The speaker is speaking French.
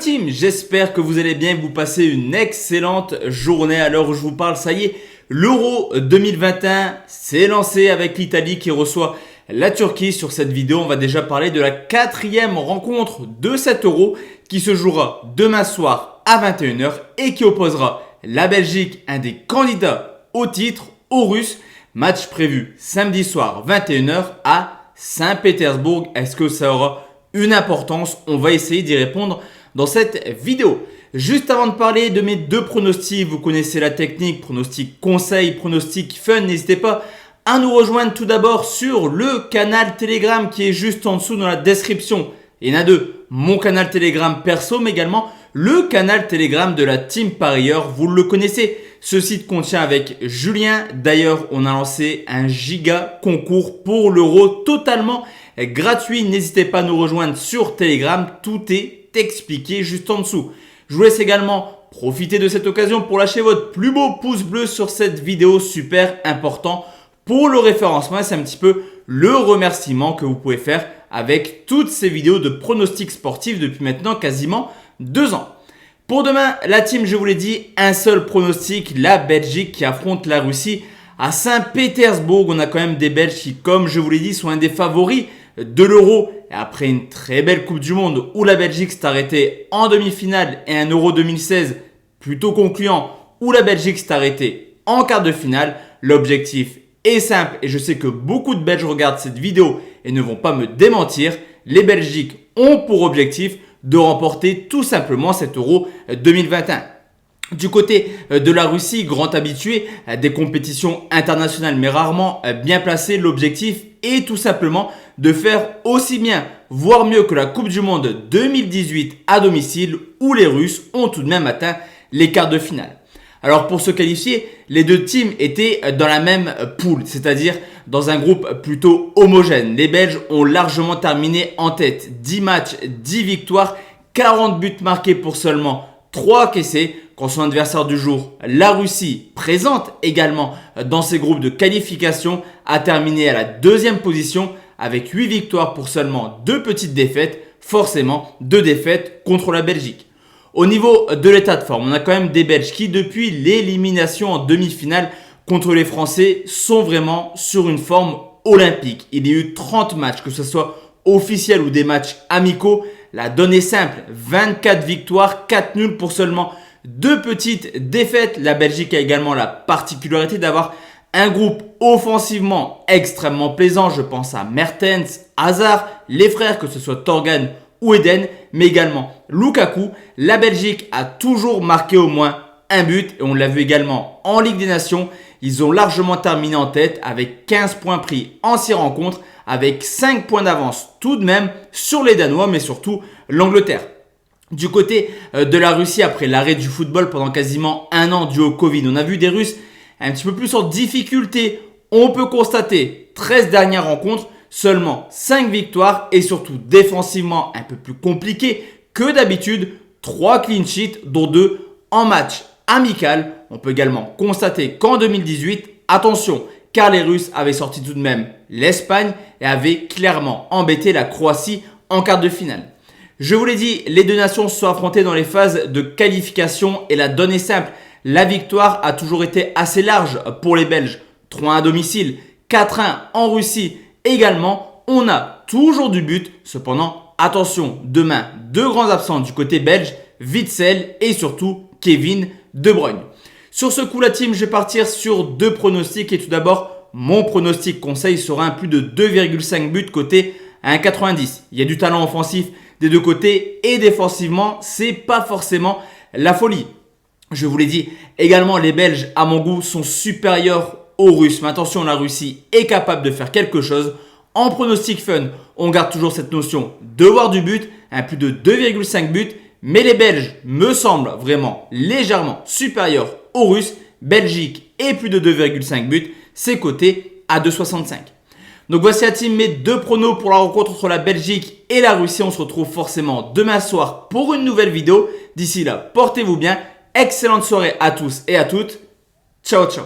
team, j'espère que vous allez bien et que vous passez une excellente journée à l'heure où je vous parle. Ça y est, l'Euro 2021 s'est lancé avec l'Italie qui reçoit la Turquie. Sur cette vidéo, on va déjà parler de la quatrième rencontre de cet Euro qui se jouera demain soir à 21h et qui opposera la Belgique, un des candidats au titre, aux Russes. Match prévu samedi soir 21h à Saint-Pétersbourg. Est-ce que ça aura une importance? On va essayer d'y répondre dans cette vidéo. Juste avant de parler de mes deux pronostics, vous connaissez la technique, pronostic conseil, pronostic fun. N'hésitez pas à nous rejoindre tout d'abord sur le canal Telegram qui est juste en dessous dans la description. Il y en a deux, mon canal Telegram perso, mais également le canal Telegram de la Team Parieur. Vous le connaissez, ce site contient avec Julien. D'ailleurs, on a lancé un giga concours pour l'Euro totalement gratuit. N'hésitez pas à nous rejoindre sur Telegram, tout est expliqué juste en dessous. Je vous laisse également profiter de cette occasion pour lâcher votre plus beau pouce bleu sur cette vidéo, super important pour le référencement. C'est un petit peu le remerciement que vous pouvez faire avec toutes ces vidéos de pronostics sportifs depuis maintenant quasiment 2 ans. Pour demain, la team, je vous l'ai dit, un seul pronostic, la Belgique qui affronte la Russie à Saint-Pétersbourg. On a quand même des Belges qui, comme je vous l'ai dit, sont un des favoris de l'Euro. Et après une très belle Coupe du Monde où la Belgique s'est arrêtée en demi-finale et un Euro 2016 plutôt concluant où la Belgique s'est arrêtée en quart de finale, l'objectif est simple et je sais que beaucoup de Belges regardent cette vidéo et ne vont pas me démentir. Les Belgiques ont pour objectif de remporter tout simplement cet Euro 2021. Du côté de la Russie, grand habitué des compétitions internationales mais rarement bien placé, l'objectif est tout simplement de faire aussi bien, voire mieux que la Coupe du Monde 2018 à domicile où les Russes ont tout de même atteint les quarts de finale. Alors pour se qualifier, les deux teams étaient dans la même poule, c'est-à-dire dans un groupe plutôt homogène. Les Belges ont largement terminé en tête, 10 matchs, 10 victoires, 40 buts marqués pour seulement 3 encaissés. Quand son adversaire du jour, la Russie, présente également dans ces groupes de qualification, a terminé à la deuxième position avec 8 victoires pour seulement 2 petites défaites, forcément 2 défaites contre la Belgique. Au niveau de l'état de forme, on a quand même des Belges qui, depuis l'élimination en demi-finale contre les Français, sont vraiment sur une forme olympique. Il y a eu 30 matchs, que ce soit officiels ou des matchs amicaux. La donne est simple, 24 victoires, 4 nuls pour seulement 2 petites défaites. La Belgique a également la particularité d'avoir un groupe offensivement extrêmement plaisant. Je pense à Mertens, Hazard, les frères, que ce soit Torgan ou Eden, mais également Lukaku. La Belgique a toujours marqué au moins un but et on l'a vu également en Ligue des Nations. Ils ont largement terminé en tête avec 15 points pris en 6 rencontres, avec 5 points d'avance tout de même sur les Danois, mais surtout l'Angleterre. Du côté de la Russie, après l'arrêt du football pendant quasiment 1 an dû au Covid, on a vu des Russes un petit peu plus en difficulté. On peut constater 13 dernières rencontres, seulement 5 victoires et surtout défensivement un peu plus compliqué que d'habitude. 3 clean sheets dont 2 en match amical. On peut également constater qu'en 2018, attention, car les Russes avaient sorti tout de même l'Espagne et avaient clairement embêté la Croatie en quart de finale. Je vous l'ai dit, les deux nations se sont affrontées dans les phases de qualification et la donne est simple. La victoire a toujours été assez large pour les Belges. 3-1 à domicile, 4-1 en Russie également. On a toujours du but. Cependant, attention, demain, 2 grands absents du côté belge, Witsel et surtout Kevin De Bruyne. Sur ce coup, la team, je vais partir sur 2 pronostics et tout d'abord, mon pronostic conseil sera un plus de 2,5 buts côté 1,90. Il y a du talent offensif des deux côtés et défensivement, c'est pas forcément la folie. Je vous l'ai dit, également les Belges à mon goût sont supérieurs aux Russes. Mais attention, la Russie est capable de faire quelque chose. En pronostic fun, on garde toujours cette notion de voir du but, un plus de 2,5 buts. Mais les Belges me semblent vraiment légèrement supérieurs aux Russes. Belgique et plus de 2,5 buts, c'est coté à 2,65. Donc voici la team, mes 2 pronos pour la rencontre entre la Belgique et la Russie. On se retrouve forcément demain soir pour une nouvelle vidéo. D'ici là, portez-vous bien. Excellente soirée à tous et à toutes. Ciao, ciao.